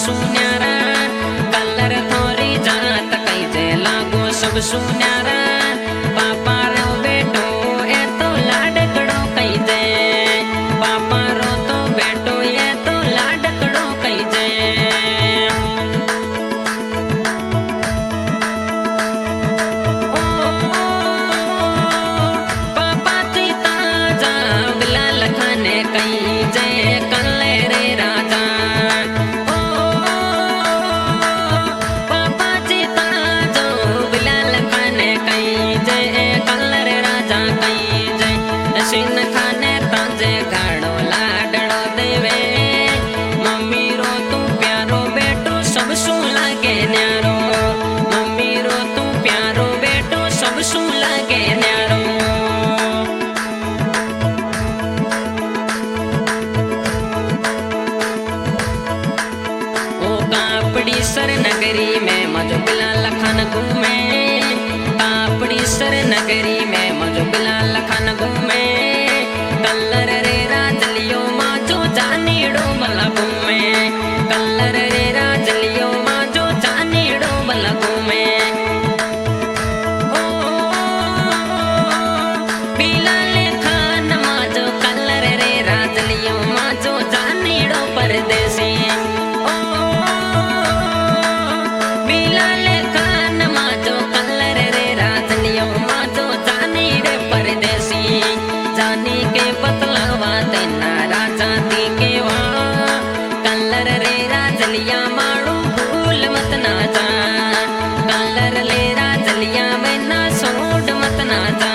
सुन्यारा colour थोरी जात कई जे लागो सब सुन्यारा पापा रो बेटो ए तो लाडकड़ो कई जे पापा रो तो बेटो ए तो लाडकड़ो कई जे पापा चीता जा बिलाल खाने कई जे कले रे राजा सिन खाने ताजे घाड़ो लाडड़ो देवे मम्मी रो तू प्यारो बेटो सब सू लागे न्यारो मम्मी रो तू प्यारो बेटो सब सू लागे न्यारो ओ कापड़ी सर नगरी में मजो बिलाल खान घूमे कापड़ी सर नगरी में मजो बिलाल खान घूमे कलर रे राजलियो माजो जानीड़ो बला घूमे कलर रे राजलियो माजो जानीड़ो बला घूमे ओ बिलाल खान माजो कलर रे राजलियो माजो जानीड़ो परदेसी ओ बिलाल खान माजो कलर रे राजलियो माजो जानीड़े परदेसी जानी के बतलावा तेना राजा दी के वहाँ कलर रे राजलिया माड़ू भूल मत ना जा कलर ले राजलिया में ना सोड मत ना जा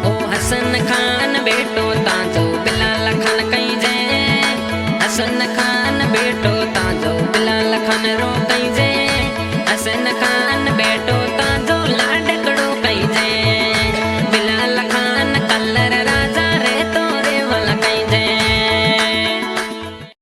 ओ हसन खान बेटो ताजो